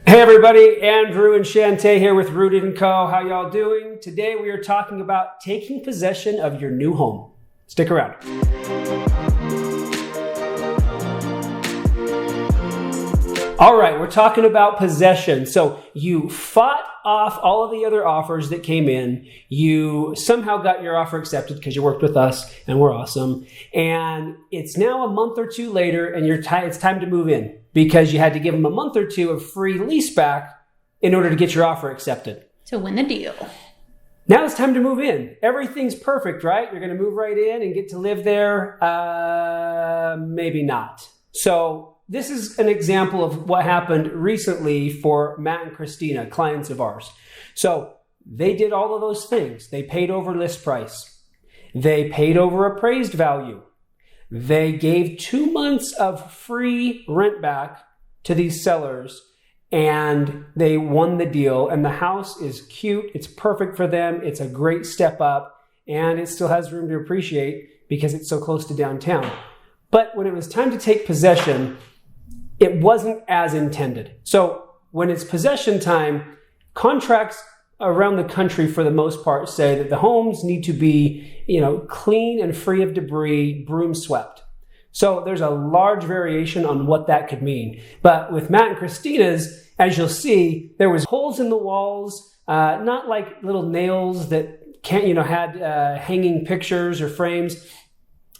Hey everybody, Andrew and Shantae here with Rooted&Co. How y'all doing? Today we are talking about taking possession of your new home. Stick around. All right, we're talking about possession. So you fought off all of the other offers that came in. You somehow got your offer accepted because you worked with us and we're awesome. And it's now a month or two later and it's time to move in because you had to give them a month or two of free lease back in order to get your offer accepted. To win the deal. Now it's time to move in. Everything's perfect, right? You're going to move right in and get to live there. Maybe not. So this is an example of what happened recently for Matt and Christina, clients of ours. So they did all of those things. They paid over list price. They paid over appraised value. They gave 2 months of free rent back to these sellers and they won the deal. And the house is cute. It's perfect for them. It's a great step up and it still has room to appreciate because it's so close to downtown. But when it was time to take possession, it wasn't as intended. So when it's possession time, contracts around the country for the most part say that the homes need to be, clean and free of debris, broom swept. So there's a large variation on what that could mean. But with Matt and Christina's, as you'll see, there was holes in the walls, not like little nails that had hanging pictures or frames.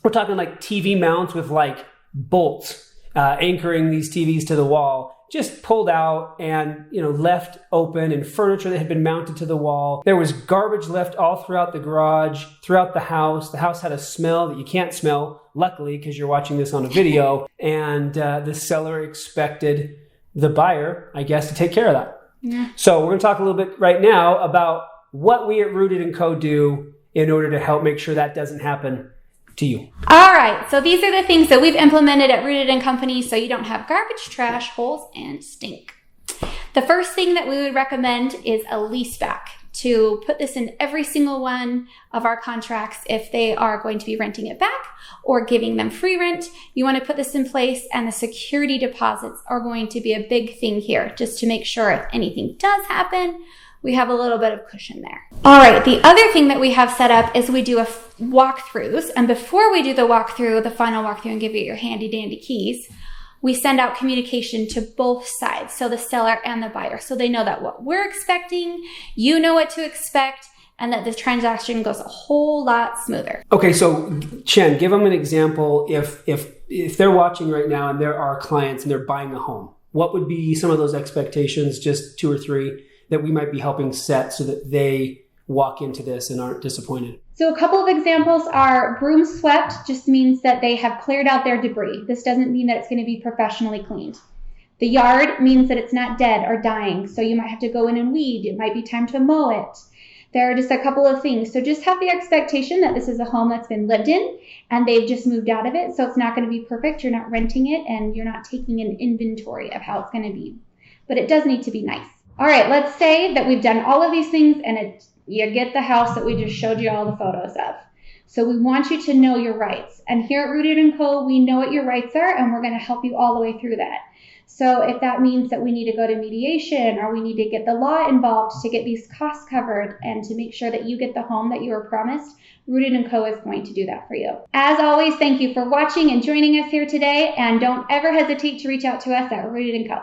We're talking like TV mounts with like bolts anchoring these TVs to the wall, just pulled out and left open, and furniture that had been mounted to the wall. There was garbage left all throughout the garage, throughout the house. The house had a smell that you can't smell, luckily, because you're watching this on a video. And the seller expected the buyer, I guess, to take care of that. Yeah. So we're going to talk a little bit right now about what we at Rooted&Co do in order to help make sure that doesn't happen to you. All right, so these are the things that we've implemented at Rooted & Company so you don't have garbage, trash, holes, and stink. The first thing that we would recommend is a lease back, to put this in every single one of our contracts if they are going to be renting it back or giving them free rent. You want to put this in place, and the security deposits are going to be a big thing here, just to make sure if anything does happen, we have a little bit of cushion there. All right, the other thing that we have set up is we do walkthroughs. And before we do the walkthrough, the final walkthrough, and give you your handy dandy keys, we send out communication to both sides, so the seller and the buyer, so they know that what we're expecting, you know what to expect, and that the transaction goes a whole lot smoother. Okay, so Chen, give them an example. If they're watching right now and they're our clients and they're buying a home, what would be some of those expectations, just 2 or 3, that we might be helping set so that they walk into this and aren't disappointed? So a couple of examples are broom swept just means that they have cleared out their debris. This doesn't mean that it's going to be professionally cleaned. The yard means that it's not dead or dying, so you might have to go in and weed. It might be time to mow it. There are just a couple of things. So just have the expectation that this is a home that's been lived in and they've just moved out of it. So it's not going to be perfect. You're not renting it and you're not taking an inventory of how it's going to be. But it does need to be nice. All right, let's say that we've done all of these things and you get the house that we just showed you all the photos of. So we want you to know your rights. And here at Rooted&Co, we know what your rights are, and we're going to help you all the way through that. So if that means that we need to go to mediation, or we need to get the law involved to get these costs covered and to make sure that you get the home that you were promised, Rooted&Co is going to do that for you. As always, thank you for watching and joining us here today, and don't ever hesitate to reach out to us at Rooted&Co.